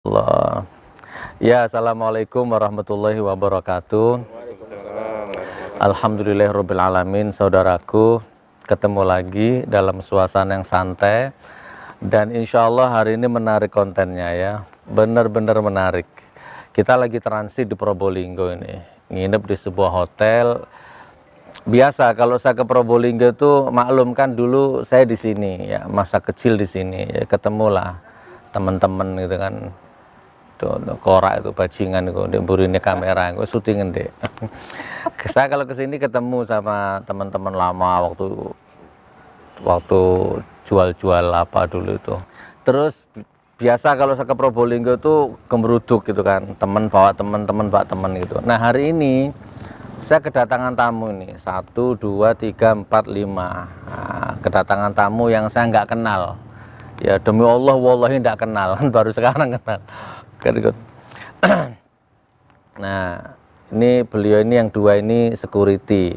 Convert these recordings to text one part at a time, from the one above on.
Allah. Ya, assalamualaikum warahmatullahi wabarakatuh. Alhamdulillahirabbil alamin. Saudaraku, ketemu lagi dalam suasana yang santai dan insya Allah hari ini menarik kontennya ya, benar-benar menarik. Kita lagi transit di Probolinggo ini, nginep di sebuah hotel. Biasa kalau saya ke Probolinggo itu maklum kan dulu saya di sini ya, masa kecil di sini ya, ketemulah teman-teman gitu kan. Tuh, korak itu bajingan itu di burine kamera gue syutingin deh. Saya kalau kesini ketemu sama teman-teman lama waktu jual-jual apa dulu itu. Terus biasa kalau saya ke Probolinggo itu gemeruduk gitu kan, teman bawa teman gitu. Nah hari ini saya kedatangan tamu ini 1, 2, 3, 4, 5. Nah, kedatangan tamu yang saya nggak kenal. Ya demi Allah, wallahi nggak kenal, baru sekarang kenal. Nah ini beliau ini yang dua ini security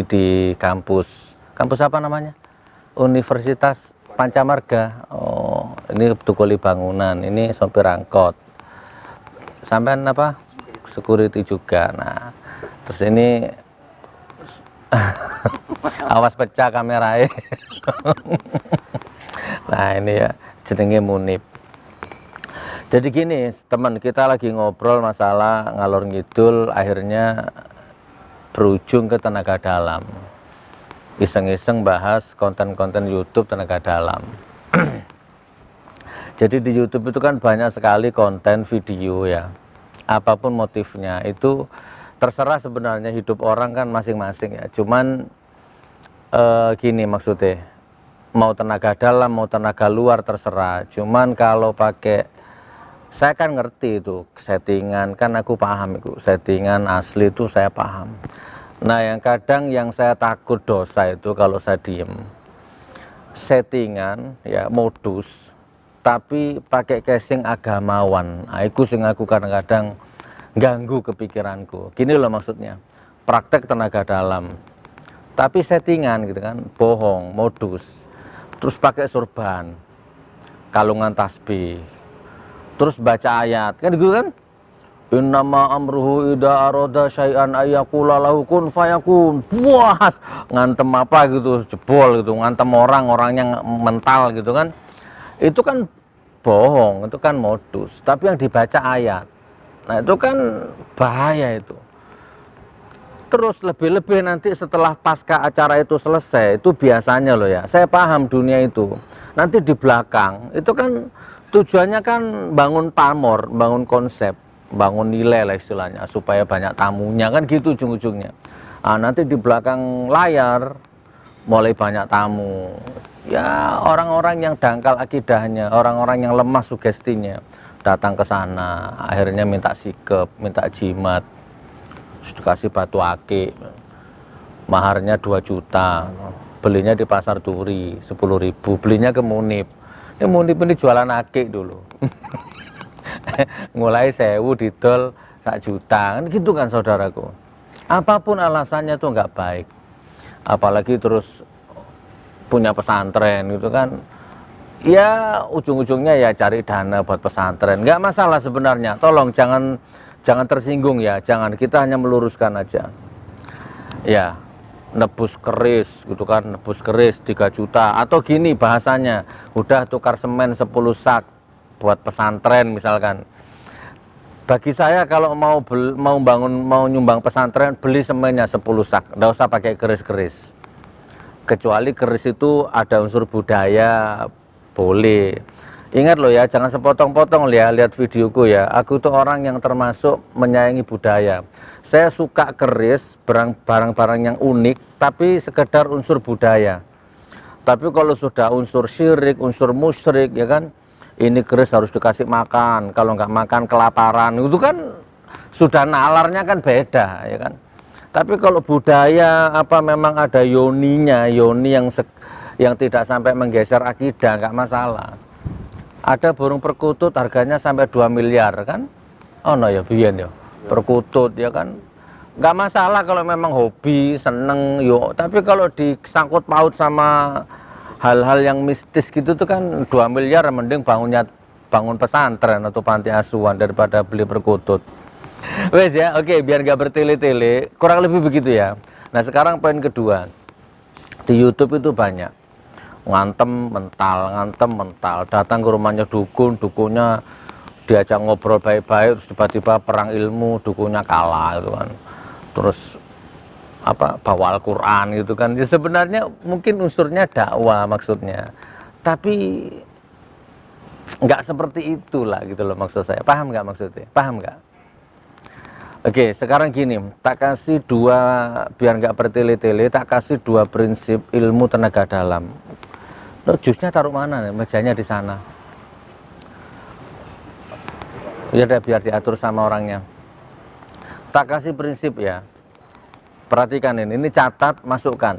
di kampus apa namanya, Universitas Pancamarga. Oh ini tukuli bangunan, ini sopir angkot, sampean apa security juga. Nah terus ini awas pecah kamerae. Nah ini ya jenenge Munib. Jadi gini teman, kita lagi ngobrol masalah ngalor ngidul, akhirnya berujung ke tenaga dalam. Iseng-iseng bahas konten-konten YouTube tenaga dalam. Jadi di YouTube itu kan banyak sekali konten video ya, apapun motifnya itu terserah sebenarnya, hidup orang kan masing-masing ya. Cuman gini maksudnya, mau tenaga dalam mau tenaga luar terserah. Cuman kalau pakai, saya kan ngerti itu settingan, kan aku paham itu settingan asli itu saya paham. Nah yang kadang yang saya takut dosa itu kalau saya diem, settingan ya, modus tapi pakai casing agamawan. Nah, itu sing aku kadang-kadang ganggu kepikiranku. Gini loh maksudnya, praktek tenaga dalam tapi settingan gitu kan, bohong, modus, terus pakai surban, kalungan tasbih, terus baca ayat kan gitu kan, innama amruhu idza arada syai'an ayyaqula lahu kun fayakun. Puas ngantem apa gitu, jebol gitu, ngantem orang-orangnya mental gitu kan. Itu kan bohong, itu kan modus, tapi yang dibaca ayat. Nah itu kan bahaya itu. Terus lebih-lebih nanti setelah pasca acara itu selesai, itu biasanya loh ya, saya paham dunia itu, nanti di belakang itu kan tujuannya kan bangun pamor, bangun konsep, bangun nilai lah istilahnya, supaya banyak tamunya kan gitu ujung-ujungnya. Nah, nanti di belakang layar mulai banyak tamu, ya orang-orang yang dangkal akidahnya, orang-orang yang lemah sugestinya datang ke sana, akhirnya minta sikep, minta jimat, dikasih batu akik, maharnya 2 juta, belinya di pasar Turi 10.000, belinya ke Munib. Ini Munib ini jualan akik dulu. Mulai 1.000 didol 1 juta, kan gitu kan saudaraku. Apapun alasannya tuh nggak baik, apalagi terus punya pesantren gitu kan, ya ujung-ujungnya ya cari dana buat pesantren. Nggak masalah sebenarnya, tolong jangan tersinggung ya, jangan, kita hanya meluruskan aja ya. Nebus keris gitu kan, nebus keris 3 juta, atau gini bahasanya, udah tukar semen 10 sak buat pesantren misalkan. Bagi saya kalau mau nyumbang pesantren, beli semennya 10 sak, nggak usah pakai keris-keris, kecuali keris itu ada unsur budaya boleh. Ingat loh ya, jangan sepotong-potong ya, lihat videoku ya. Aku tuh orang yang termasuk menyayangi budaya. Saya suka keris, barang-barang yang unik, tapi sekedar unsur budaya. Tapi kalau sudah unsur syirik, unsur musyrik, ya kan, ini keris harus dikasih makan, kalau nggak makan kelaparan, itu kan sudah nalarnya kan beda, ya kan. Tapi kalau budaya apa memang ada yoninya, yoni yang tidak sampai menggeser akidah, nggak masalah. Ada burung perkutut harganya sampai 2 miliar kan, oh no ya biyen ya perkutut ya kan, nggak masalah kalau memang hobi seneng yo. Tapi kalau disangkut paut sama hal-hal yang mistis gitu tuh kan 2 miliar, mending bangunnya bangun pesantren atau panti asuhan daripada beli perkutut. Wes ya, oke, biar nggak bertele-tele, kurang lebih begitu ya. Nah sekarang poin kedua, di YouTube itu banyak ngantem mental, datang ke rumahnya dukun, dukunnya diajak ngobrol baik-baik, terus tiba-tiba perang ilmu, dukunnya kalah gitu kan. Terus apa, bawa Al-Quran gitu kan. Ya, sebenarnya mungkin unsurnya dakwah maksudnya, tapi nggak seperti itulah gitu loh maksud saya. Paham nggak maksudnya? Paham nggak? Oke, sekarang gini, tak kasih dua, biar nggak bertele-tele, tak kasih dua prinsip ilmu tenaga dalam. Lo jusnya taruh mana nih? Mejanya di sana. Ya udah, biar diatur sama orangnya. Tak kasih prinsip ya. Perhatikan ini catat, masukkan.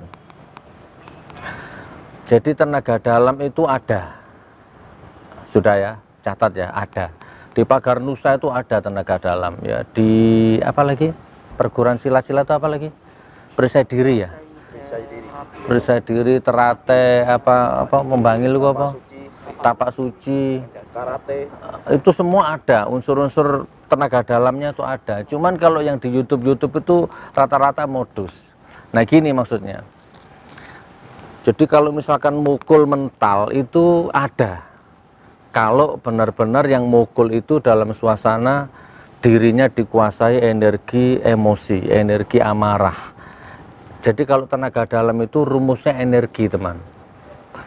Jadi tenaga dalam itu ada. Sudah ya, catat ya, ada. Di Pagar Nusa itu ada tenaga dalam ya. Di apa lagi? Perguruan silat-silat itu apa lagi? Perisai diri ya. Perisai diri, Terate, apa Membangil itu apa? Tapak suci, karate. Itu semua ada, unsur-unsur tenaga dalamnya itu ada. Cuman kalau yang di YouTube itu rata-rata modus. Nah gini maksudnya. Jadi kalau misalkan mukul mental itu ada. Kalau benar-benar yang mukul itu dalam suasana dirinya dikuasai energi emosi, energi amarah. Jadi kalau tenaga dalam itu rumusnya energi, teman.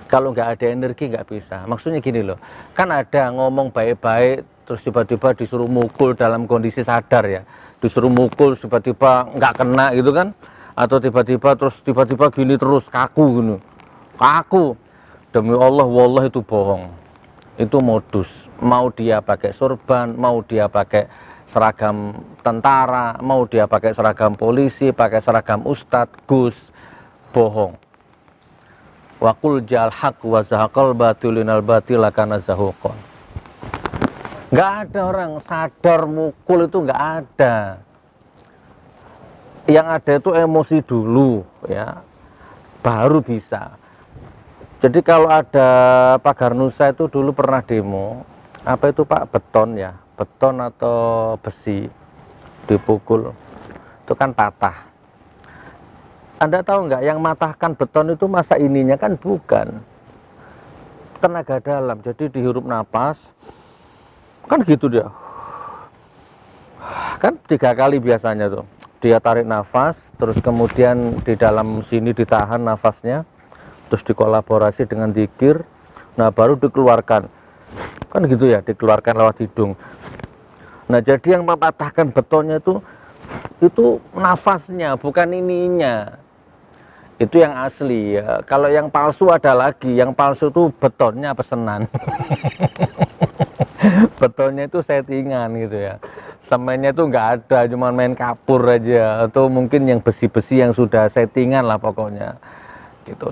Kalau nggak ada energi nggak bisa. Maksudnya gini loh, kan ada ngomong baik-baik terus tiba-tiba disuruh mukul dalam kondisi sadar ya, disuruh mukul tiba-tiba nggak kena gitu kan, atau tiba-tiba gini terus kaku gini, kaku. Demi Allah, wallah itu bohong, itu modus. Mau dia pakai sorban, mau dia pakai seragam tentara, mau dia pakai seragam polisi, pakai seragam ustadz, gus, bohong. Wakul jal haq wa zahaqal batilinal batila kana zahuqon. Nggak ada orang sadar mukul itu, nggak ada. Yang ada itu emosi dulu ya, baru bisa. Jadi kalau ada Pagar Nusa itu dulu pernah demo, apa itu Pak, beton ya, beton atau besi dipukul, itu kan patah. Anda tahu nggak, yang matahkan beton itu masa ininya kan bukan tenaga dalam. Jadi dihirup napas, kan gitu dia. Kan 3 kali biasanya tuh. Dia tarik nafas, terus kemudian di dalam sini ditahan nafasnya, terus dikolaborasi dengan zikir, nah baru dikeluarkan. Kan gitu ya, dikeluarkan lewat hidung. Nah jadi yang mematahkan betonnya itu nafasnya, bukan ininya. Itu yang asli ya. Kalau yang palsu ada lagi, yang palsu itu betonnya pesenan. Betonnya itu settingan gitu ya. Semennya itu nggak ada, cuma main kapur aja, atau mungkin yang besi-besi yang sudah settingan lah pokoknya. Gitu.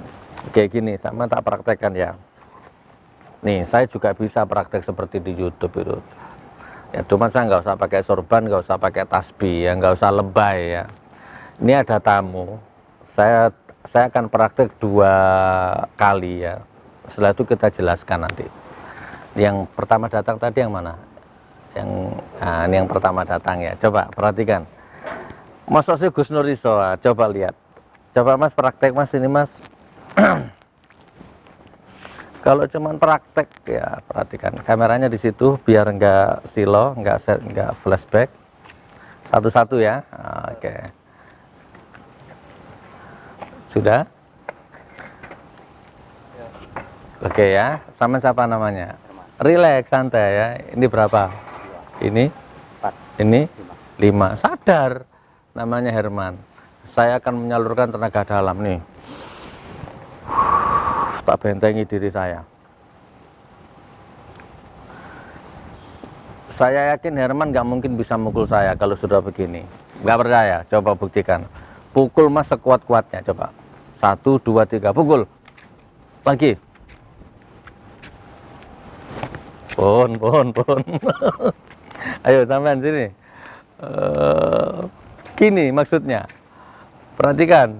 Kayak gini, sama tak praktekkan ya. Nih, saya juga bisa praktek seperti di YouTube itu. Ya, cuma saya nggak usah pakai sorban, nggak usah pakai tasbih, ya nggak usah lebay ya. Ini ada tamu, saya akan praktek 2 kali ya. Setelah itu kita jelaskan nanti. Yang pertama datang tadi yang mana? Ini yang pertama datang ya. Coba perhatikan. Mas Osi Gus Nur Iso, coba lihat. Coba Mas praktek Mas ini Mas. Kalau cuman praktek ya, perhatikan kameranya di situ biar enggak silo, enggak flashback. Satu-satu ya. Oke. Sudah? Oke ya. Sama siapa namanya? Relax, santai ya. Ini berapa? Ini? 4. Ini? 5. Sadar. Namanya Herman. Saya akan menyalurkan tenaga dalam nih. Tak bentengi diri saya. Saya yakin Herman nggak mungkin bisa mukul saya kalau sudah begini. Nggak percaya? Coba buktikan. Pukul Mas sekuat-kuatnya, coba. 1, 2, 3, pukul. Lagi. Pon. Ayo sampean sini. Gini maksudnya. Perhatikan.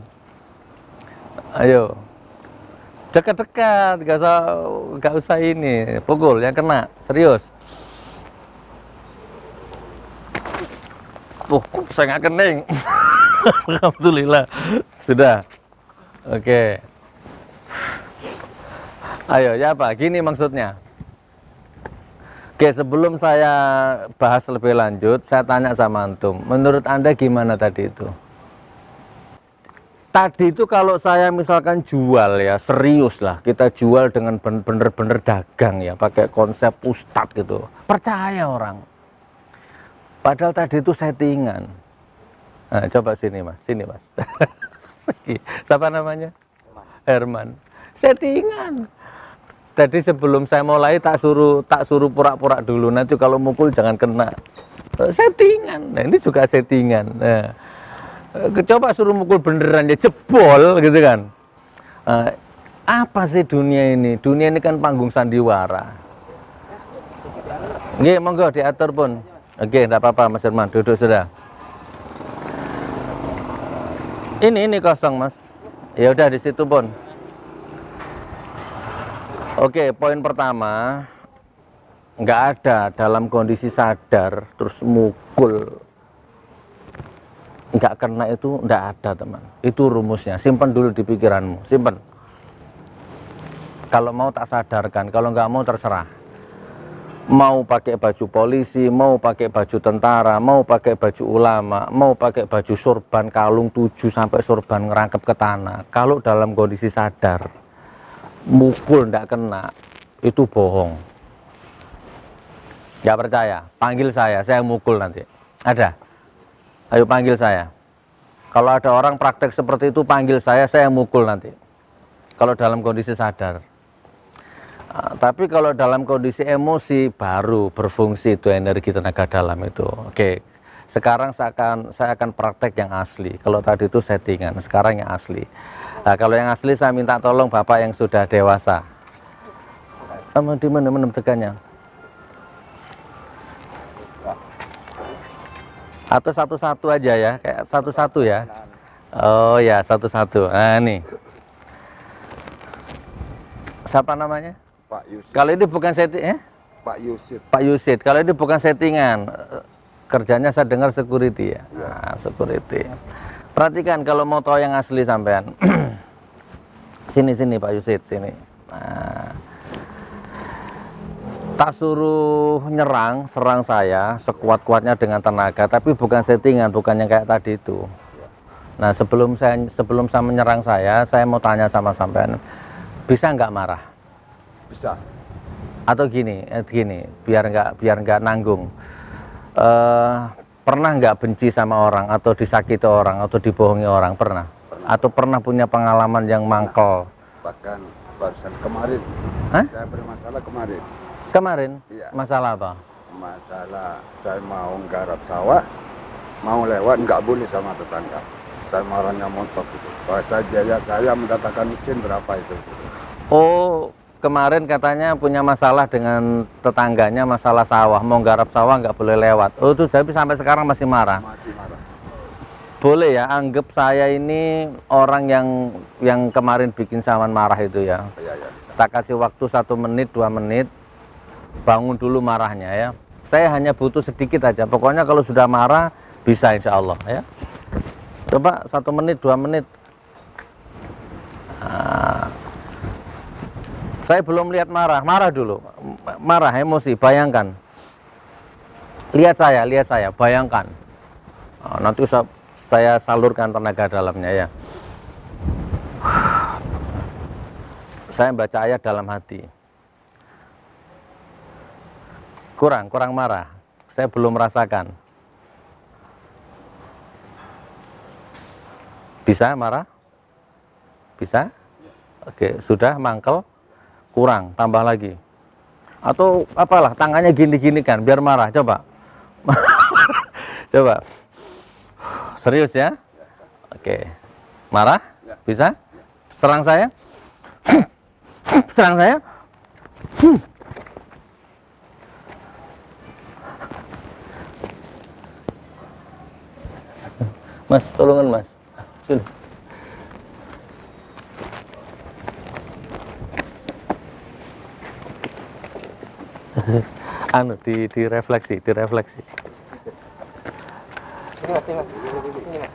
Ayo. Dekat-dekat, gak usah ini, pukul yang kena, serius. Saya nggak kening. Alhamdulillah, sudah. Oke. Ayo, ya apa? Gini maksudnya. Oke, sebelum saya bahas lebih lanjut, saya tanya sama antum. Menurut Anda gimana tadi itu? Tadi itu kalau saya misalkan jual ya, serius lah, kita jual dengan bener-bener dagang ya, pakai konsep ustadz gitu. Percaya orang. Padahal tadi itu settingan. Nah, coba sini mas, Siapa namanya? Herman. Settingan. Jadi sebelum saya mulai tak suruh pura-pura dulu, nanti kalau mukul jangan kena. Settingan. Nah, ini juga settingan. Nah, coba suruh mukul beneran ya jebol gitu kan. Apa sih dunia ini? Dunia ini kan panggung sandiwara. Nggih, monggo diatur pun. Oke, enggak apa-apa Mas Herman, duduk sudah. Ini kosong Mas. Ya udah di situ pun. Oke, poin pertama, nggak ada dalam kondisi sadar terus mukul nggak kena itu nggak ada teman. Itu rumusnya, simpan dulu di pikiranmu, simpan. Kalau mau tak sadarkan, kalau nggak mau terserah. Mau pakai baju polisi, mau pakai baju tentara, mau pakai baju ulama, mau pakai baju sorban kalung 7 sampai sorban ngerangkep ke tanah. Kalau dalam kondisi sadar, mukul ndak kena, itu bohong. Nggak percaya, panggil saya mukul nanti. Ada? Ayo panggil saya. Kalau ada orang praktek seperti itu, panggil saya mukul nanti. Kalau dalam kondisi sadar. Tapi kalau dalam kondisi emosi, baru berfungsi itu energi tenaga dalam itu. Oke, sekarang saya akan praktek yang asli. Kalau tadi itu settingan, sekarang yang asli. Nah, kalau yang asli saya minta tolong Bapak yang sudah dewasa. Di mana tekannya? Atau satu-satu aja ya, kayak satu-satu ya. Oh ya, satu-satu. Nah, nih. Siapa namanya? Pak Yusid. Kalau ini bukan setting, Pak Yusid. Pak Yusid. Kalau ini bukan settingan, kerjanya saya dengar security ya. Nah, security. Perhatikan kalau mau tahu yang asli sampean. Sini Pak Yusid, sini. Nah, tak suruh serang saya sekuat-kuatnya dengan tenaga, tapi bukan settingan, bukan yang kayak tadi itu. Nah, sebelum saya menyerang saya mau tanya sama sampean, bisa nggak marah? Bisa. Atau gini, biar nggak nanggung. Pernah nggak benci sama orang, atau disakiti orang, atau dibohongi orang? Pernah? Atau pernah punya pengalaman yang mangkel? Bahkan barusan kemarin, saya bermasalah kemarin. Kemarin? Iya. Masalah apa? Masalah saya mau garap sawah, mau lewat nggak boleh sama tetangga. Saya marahnya montok gitu. Bahasa jaya saya mendatangkan mesin berapa itu? Oh, kemarin katanya punya masalah dengan tetangganya, masalah sawah, mau garap sawah nggak boleh lewat. Oh, itu tapi sampai sekarang masih marah? Masih marah. Boleh ya, anggap saya ini orang yang kemarin bikin Saman marah itu ya. Ya. Tak kasih waktu 1 menit, 2 menit, bangun dulu marahnya ya. Saya hanya butuh sedikit aja, pokoknya kalau sudah marah bisa insya Allah ya. Coba 1 menit, 2 menit. Saya belum lihat marah dulu, marah emosi, bayangkan. Lihat saya, bayangkan. Nanti saya salurkan tenaga dalamnya ya. Saya baca ayat dalam hati. Kurang marah. Saya belum merasakan. Bisa marah? Bisa? Oke, sudah mangkel. Kurang, tambah lagi. Atau apalah, tangannya gini-gini kan, biar marah. Coba. Coba. Serius ya? Oke. Marah? Bisa? Serang saya? Serang saya? Mas, tolongan mas. Sini. Anu direfleksi. Ini mas, ini mas. Ini mas.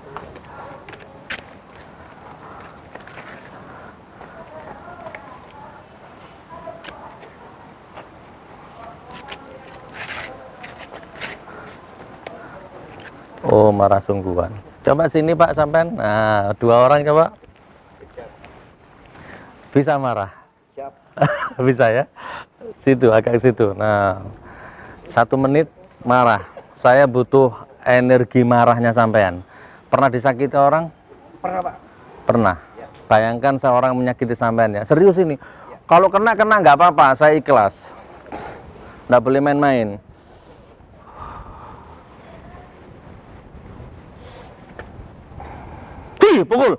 Oh, marah sungguhan. Coba sini Pak sampean. Nah, 2 orang coba. Bisa marah? Siap. Bisa ya? Situ, agak situ. Nah, 1 menit marah. Saya butuh energi marahnya sampean. Pernah disakiti orang? Pernah Pak? Pernah. Ya. Bayangkan seorang menyakiti sampean ya. Serius ini. Kalau kena nggak apa-apa, saya ikhlas. Nggak boleh main-main. Pukul.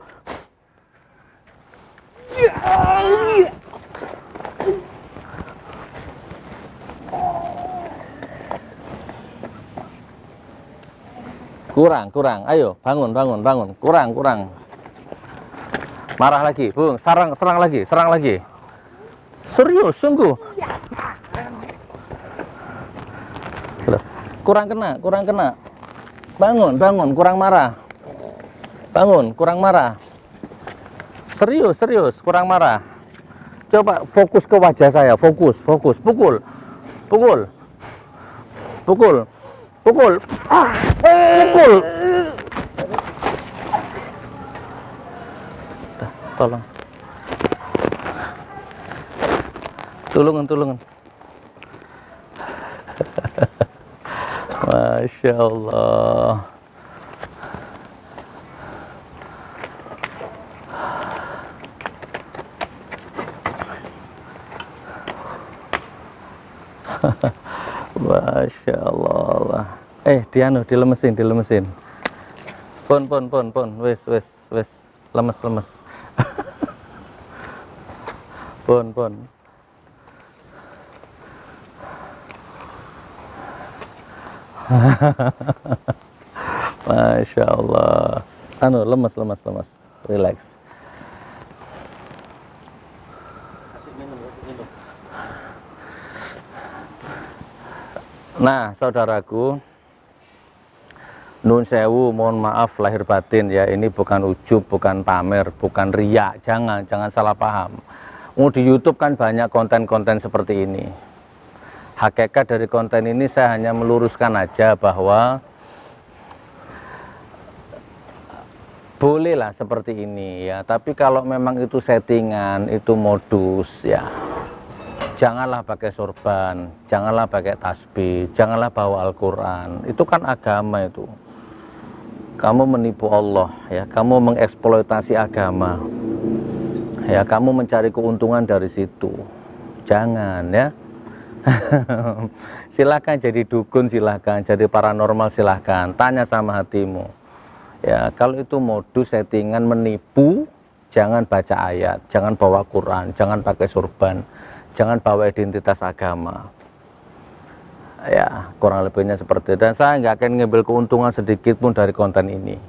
Kurang. Ayo, bangun. Kurang. Marah lagi, Bung. Serang lagi. Serius, sungguh. Kurang kena. Bangun, kurang marah. Kurang marah. Serius, kurang marah. Coba fokus ke wajah saya, fokus. Pukul. Pukul. Tolong. Tulungan. Masya Allah. Masya Allah. Dilemesin. Pon. Wes. Lemes. Pon. Masya Allah. Lemes. Relax. Nah, saudaraku, nun sewu, mohon maaf lahir batin ya, ini bukan ujub, bukan pamer, bukan riak, jangan salah paham. Di YouTube kan banyak konten-konten seperti ini. Hakikat dari konten ini saya hanya meluruskan aja bahwa bolehlah seperti ini ya, tapi kalau memang itu settingan, itu modus ya, janganlah pakai sorban, janganlah pakai tasbih, janganlah bawa Al-Quran. Itu kan agama itu. Kamu menipu Allah, ya. Kamu mengeksploitasi agama, ya. Kamu mencari keuntungan dari situ. Jangan ya. Silakan jadi dukun, silakan jadi paranormal, silakan. Tanya sama hatimu. Ya, kalau itu modus settingan menipu, jangan baca ayat, jangan bawa Quran, jangan pakai sorban. Jangan bawa identitas agama. Ya, kurang lebihnya seperti itu. Dan saya nggak akan ngambil keuntungan sedikit pun dari konten ini.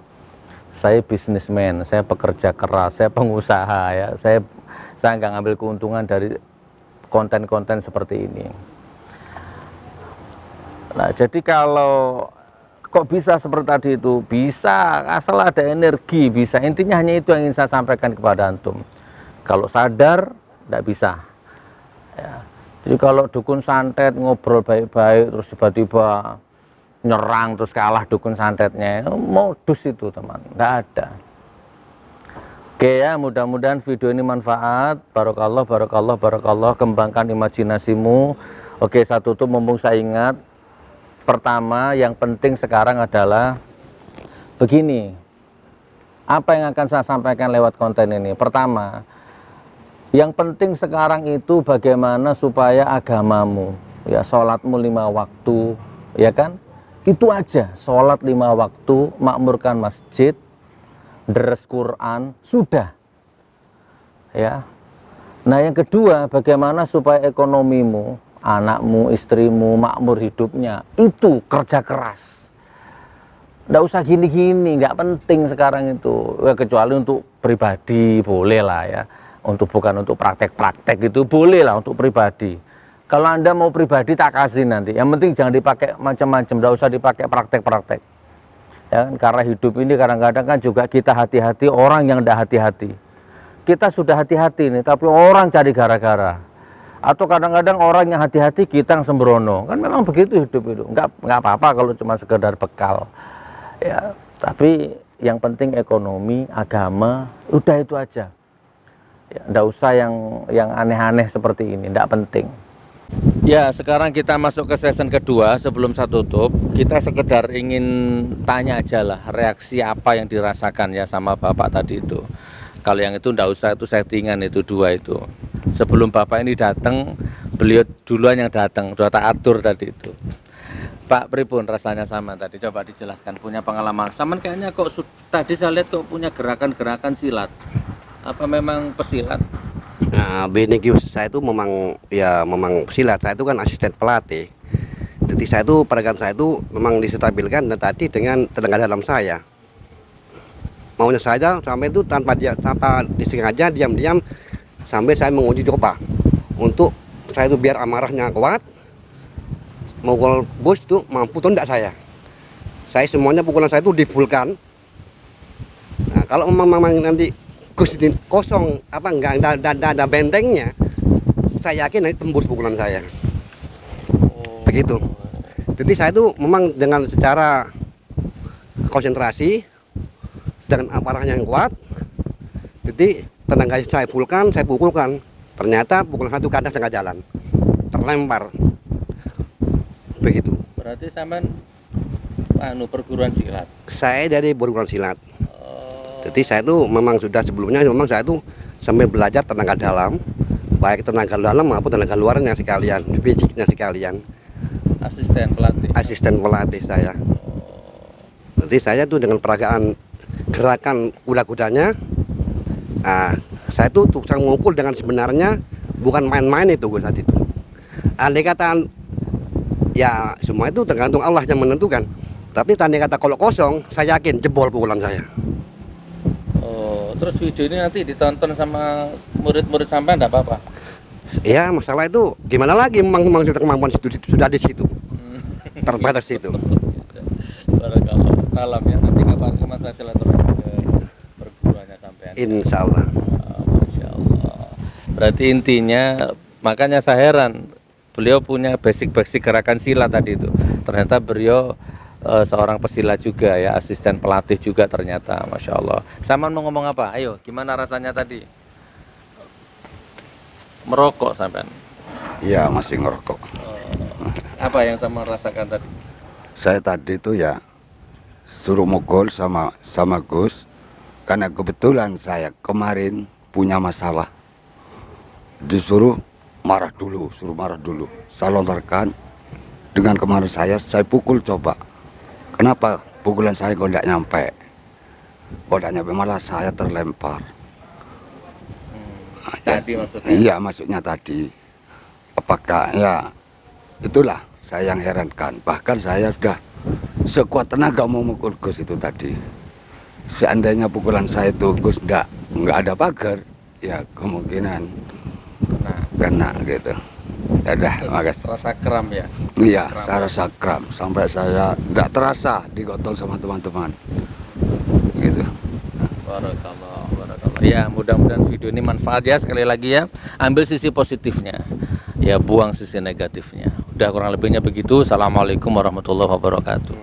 Saya bisnismen, saya pekerja keras, saya pengusaha ya. Saya nggak ngambil keuntungan dari konten-konten seperti ini. Nah, jadi kalau kok bisa seperti tadi itu, bisa asal ada energi, bisa. Intinya hanya itu yang ingin saya sampaikan kepada antum. Kalau sadar, tidak bisa. Ya. Jadi kalau dukun santet ngobrol baik-baik terus tiba-tiba nyerang terus kalah dukun santetnya, modus itu teman, nggak ada. Oke ya, mudah-mudahan video ini manfaat. Barakallah, kembangkan imajinasimu. Oke, saya tutup mumpung saya ingat. Pertama, yang penting sekarang adalah begini. Apa yang akan saya sampaikan lewat konten ini? Pertama, yang penting sekarang itu bagaimana supaya agamamu, ya, sholatmu 5 waktu, ya kan? Itu aja, sholat 5 waktu, makmurkan masjid, deres Quran, sudah. Ya. Nah, yang kedua, bagaimana supaya ekonomimu, anakmu, istrimu makmur hidupnya, itu kerja keras. Nggak usah gini-gini, nggak penting sekarang itu, ya, kecuali untuk pribadi boleh lah ya. Bukan untuk praktek-praktek itu boleh lah untuk pribadi. Kalau Anda mau pribadi tak kasih nanti. Yang penting jangan dipakai macam-macam, tidak usah dipakai praktek-praktek. Ya kan? Karena hidup ini kadang-kadang kan juga kita hati-hati, orang yang tidak hati-hati. Kita sudah hati-hati nih, tapi orang cari gara-gara. Atau kadang-kadang orang yang hati-hati kita yang sembrono. Kan memang begitu hidup itu. Enggak apa-apa kalau cuma sekedar bekal. Ya, tapi yang penting ekonomi, agama, udah itu aja. Ya, enggak usah yang aneh-aneh seperti ini, enggak penting. Ya, sekarang kita masuk ke season kedua. Sebelum saya tutup, kita sekedar ingin tanya aja lah reaksi apa yang dirasakan ya sama Bapak tadi itu. Kalau yang itu enggak usah, itu settingan, itu dua itu. Sebelum Bapak ini datang, beliau duluan yang datang, udah tak atur tadi itu. Pak, pripun rasanya sama tadi? Coba dijelaskan, punya pengalaman. Saman kayaknya kok tadi saya lihat kok punya gerakan-gerakan silat. Apa memang pesilat? Nah, Benegius saya itu memang silat. Saya itu kan asisten pelatih. Jadi saya itu peregangan saya itu memang distabilkan dan tadi dengan tenaga dalam saya. Maunya saja sampai itu tanpa disengaja diam-diam sampai saya menguji coba untuk saya itu biar amarahnya kuat. Mukul bos itu mampu atau enggak saya. Saya semuanya pukulan saya itu dibulkan. Nah, kalau memang nanti Gus kosong apa enggak ada bentengnya, saya yakin nanti tembus pukulan saya. Begitu. Jadi saya itu memang dengan secara konsentrasi dengan amarahnya yang kuat. Jadi tenaga saya pukulkan. Ternyata pukulan satu kandas tengah jalan, terlempar. Begitu. Berarti sampean perguruan silat. Saya dari perguruan silat. Jadi saya itu memang sudah sebelumnya memang saya itu sambil belajar tenaga dalam, baik tenaga dalam maupun tenaga luarnya sekalian, basicnya sekalian. Asisten pelatih saya. Jadi saya itu dengan peragaan gerakan kuda-kudanya, saya itu tukang mengukul dengan sebenarnya bukan main-main itu Gus tadi itu. Andai kata ya semua itu tergantung Allah yang menentukan. Tapi tanda kata kalau kosong, saya yakin jebol pukulan saya. Terus video ini nanti ditonton sama murid-murid sampai enggak apa-apa? Ya masalah itu gimana lagi memang sudah kemampuan sudah di situ. Terbatas situ. Barakallah. Salam ya, nanti kapan saya silaturahmi ke perguruannya sampean. Insya Allah. Masya Allah. Berarti intinya makanya saya heran beliau punya basic gerakan silat tadi itu. Ternyata beliau seorang pesilat juga ya, asisten pelatih juga ternyata, Masya Allah. Saman mau ngomong apa? Ayo, gimana rasanya tadi? Merokok sampean? Iya, masih ngerokok. Apa yang sama rasakan tadi? Saya tadi itu ya suruh mukul sama Gus, karena kebetulan saya kemarin punya masalah. Disuruh marah dulu. Saya lontarkan dengan kemarin saya pukul coba. Kenapa pukulan saya kok tidak nyampe? Malah saya terlempar. Tadi maksudnya? Iya, maksudnya tadi. Apakah ya itulah saya yang herankan. Bahkan saya sudah sekuat tenaga mau mukul Gus itu tadi. Seandainya pukulan saya itu Gus enggak ada pagar, ya kemungkinan kena gitu. Ya udah, makasih. Rasa kram ya? Iya, saya rasa kram sampai saya tidak terasa digotong sama teman-teman. Gitu. Barakallah. Ya, mudah-mudahan video ini manfaat ya. Sekali lagi ya, ambil sisi positifnya. Ya, buang sisi negatifnya. Udah kurang lebihnya begitu. Assalamualaikum warahmatullahi wabarakatuh.